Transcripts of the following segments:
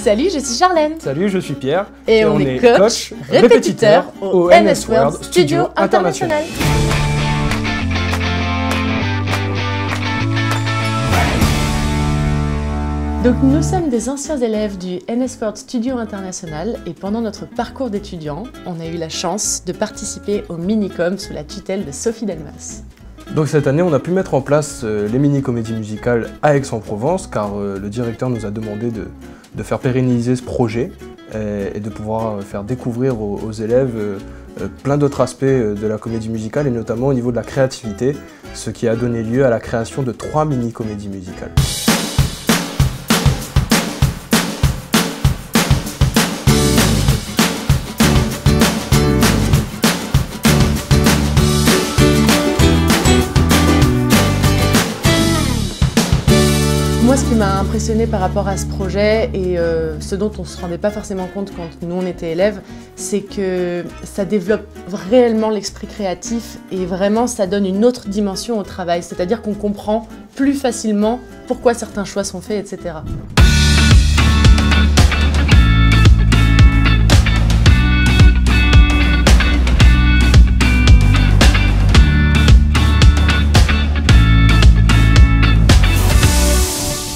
Salut, je suis Charlène. Salut, je suis Pierre. Et on est coach répétiteur au NS World Studio International. Donc nous sommes des anciens élèves du NS World Studio International et pendant notre parcours d'étudiant, on a eu la chance de participer au Minicom sous la tutelle de Sophie Delmas. Donc cette année, on a pu mettre en place les mini-comédies musicales à Aix-en-Provence car le directeur nous a demandé de faire pérenniser ce projet et de pouvoir faire découvrir aux élèves plein d'autres aspects de la comédie musicale et notamment au niveau de la créativité, ce qui a donné lieu à la création de 3 mini-comédies musicales. Moi, ce qui m'a impressionné par rapport à ce projet et ce dont on ne se rendait pas forcément compte quand nous on était élèves, c'est que ça développe réellement l'esprit créatif et vraiment ça donne une autre dimension au travail, c'est-à-dire qu'on comprend plus facilement pourquoi certains choix sont faits, etc.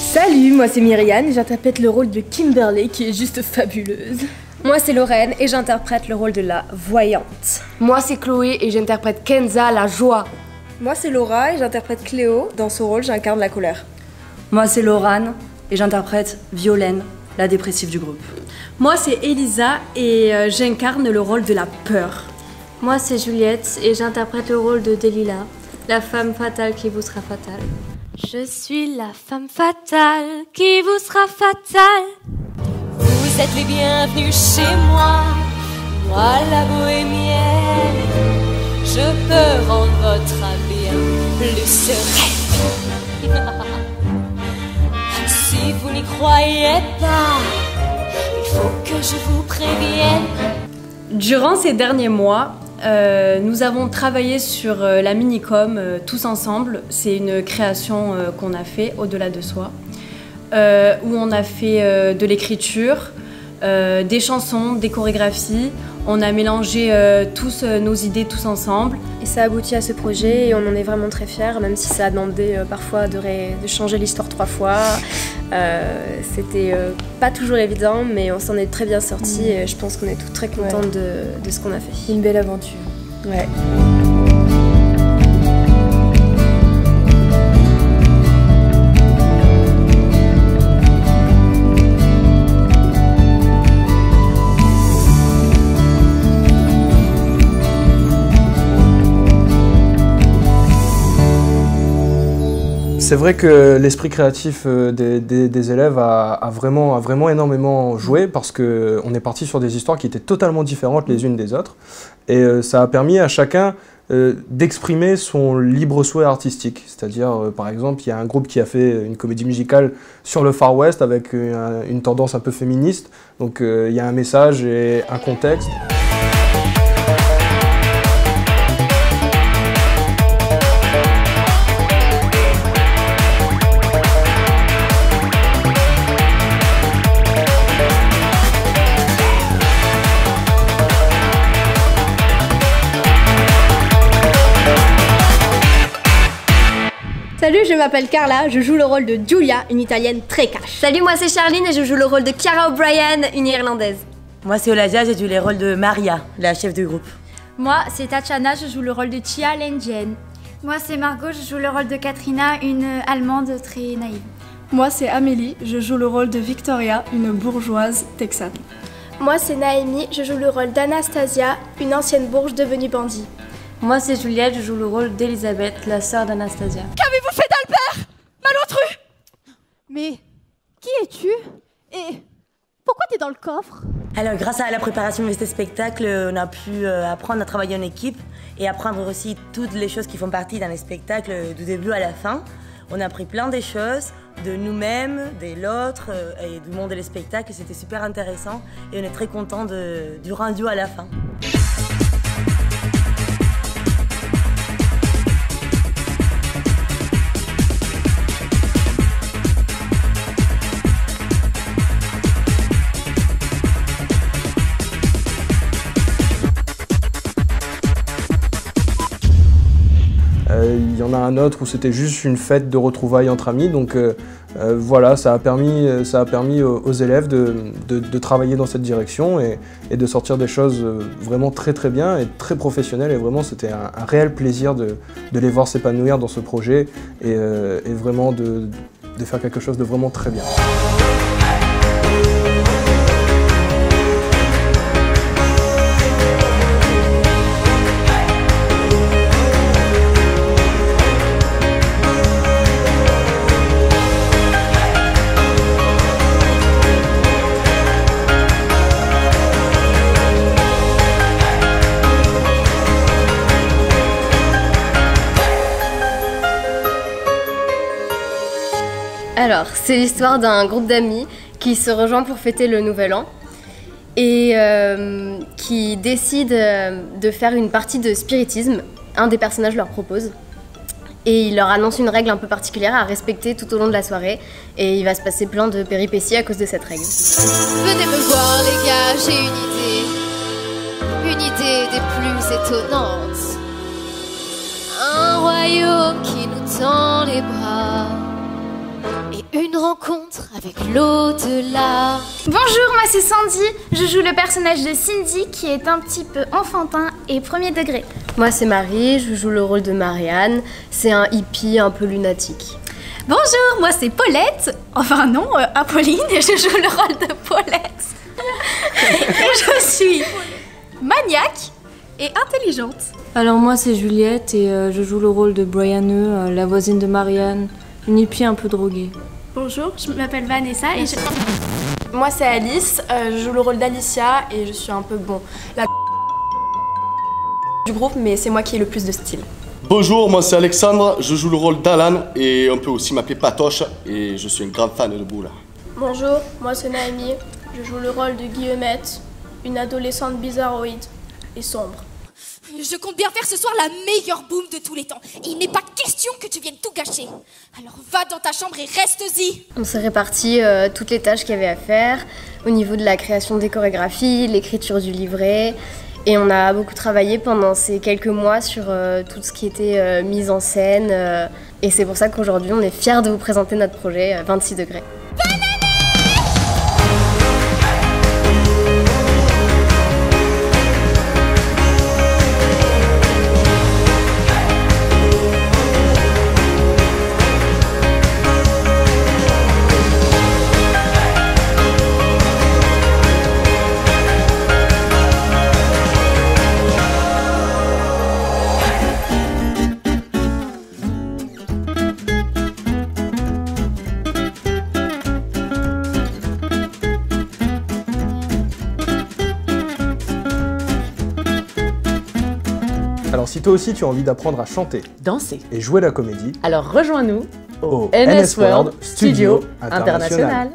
Salut, moi c'est Myriane et j'interprète le rôle de Kimberly qui est juste fabuleuse. Moi c'est Lorraine et j'interprète le rôle de la voyante. Moi c'est Chloé et j'interprète Kenza, la joie. Moi c'est Laura et j'interprète Cléo. Dans ce rôle, j'incarne la colère. Moi c'est Laurane et j'interprète Violaine, la dépressive du groupe. Moi c'est Elisa et j'incarne le rôle de la peur. Moi c'est Juliette et j'interprète le rôle de Delilah, la femme fatale qui vous sera fatale. Je suis la femme fatale qui vous sera fatale. Vous êtes les bienvenus chez moi, moi la bohémienne. Je peux rendre votre bien plus sereine. Si vous n'y croyez pas, il faut que je vous prévienne. Durant ces derniers mois, nous avons travaillé sur la Minicom tous ensemble. C'est une création qu'on a fait au-delà de soi, où on a fait de l'écriture, des chansons, des chorégraphies. On a mélangé tous nos idées tous ensemble. Et ça a abouti à ce projet et on en est vraiment très fiers, même si ça a demandé parfois de changer l'histoire 3 fois. C'était pas toujours évident, mais on s'en est très bien sortis et je pense qu'on est tous très contents de ce qu'on a fait. Une belle aventure. Ouais. C'est vrai que l'esprit créatif des élèves a vraiment énormément joué parce qu'on est parti sur des histoires qui étaient totalement différentes les unes des autres et ça a permis à chacun d'exprimer son libre souhait artistique. C'est-à-dire, par exemple, il y a un groupe qui a fait une comédie musicale sur le Far West avec une tendance un peu féministe, donc il y a un message et un contexte. Salut, je m'appelle Carla, je joue le rôle de Giulia, une italienne très cash. Salut, moi c'est Charline et je joue le rôle de Chiara O'Brien, une irlandaise. Moi c'est Oladia, j'ai joué le rôle de Maria, la chef du groupe. Moi c'est Tatiana, je joue le rôle de Chia Lenjen. Moi c'est Margot, je joue le rôle de Katrina, une allemande très naïve. Moi c'est Amélie, je joue le rôle de Victoria, une bourgeoise texane. Moi c'est Naomi, je joue le rôle d'Anastasia, une ancienne bourge devenue bandit. Moi c'est Juliette, je joue le rôle d'Elisabeth, la sœur d'Anastasia. Qu'avez-vous fait d'Albert, malotru? Mais qui es-tu? Et pourquoi t'es dans le coffre? Alors grâce à la préparation de ce spectacle, on a pu apprendre à travailler en équipe et apprendre aussi toutes les choses qui font partie d'un spectacle du début à la fin. On a appris plein de choses de nous-mêmes, de l'autre et du monde des spectacles. C'était super intéressant et on est très contents du rendu à la fin. en a un autre où c'était juste une fête de retrouvailles entre amis. Donc voilà, ça a permis aux élèves de travailler dans cette direction et de sortir des choses vraiment très très bien et très professionnelles. Et vraiment, c'était un réel plaisir de les voir s'épanouir dans ce projet et vraiment de faire quelque chose de vraiment très bien. Alors, c'est l'histoire d'un groupe d'amis qui se rejoint pour fêter le Nouvel An et qui décide de faire une partie de spiritisme. Un des personnages leur propose et il leur annonce une règle un peu particulière à respecter tout au long de la soirée et il va se passer plein de péripéties à cause de cette règle. Venez me voir les gars, j'ai une idée des plus étonnantes. Un royaume qui nous tend les bras. Et une rencontre avec l'au-delà. Bonjour, moi c'est Sandy. Je joue le personnage de Cindy qui est un petit peu enfantin et premier degré. Moi c'est Marie, je joue le rôle de Marianne. C'est un hippie un peu lunatique. Bonjour, moi c'est Paulette. Enfin non, Apolline, et je joue le rôle de Paulette. Et je suis maniaque et intelligente. Alors moi c'est Juliette et je joue le rôle de Brianne, la voisine de Marianne. Une hippie un peu droguée. Bonjour, je m'appelle Vanessa et Moi c'est Alice, je joue le rôle d'Alicia et je suis un peu la du groupe, mais c'est moi qui ai le plus de style. Bonjour, moi c'est Alexandre, je joue le rôle d'Alan et on peut aussi m'appeler Patoche et je suis un grand fan de Boule. Bonjour, moi c'est Naomi, je joue le rôle de Guillemette, une adolescente bizarroïde et sombre. Je compte bien faire ce soir la meilleure boum de tous les temps. Et il n'est pas question que tu viennes tout gâcher. Alors va dans ta chambre et reste-y. On s'est réparti toutes les tâches qu'il y avait à faire au niveau de la création des chorégraphies, l'écriture du livret. Et on a beaucoup travaillé pendant ces quelques mois sur tout ce qui était mise en scène. Et c'est pour ça qu'aujourd'hui on est fiers de vous présenter notre projet 26 degrés. Alors si toi aussi tu as envie d'apprendre à chanter, danser et jouer la comédie, alors rejoins-nous au NS World Studio International.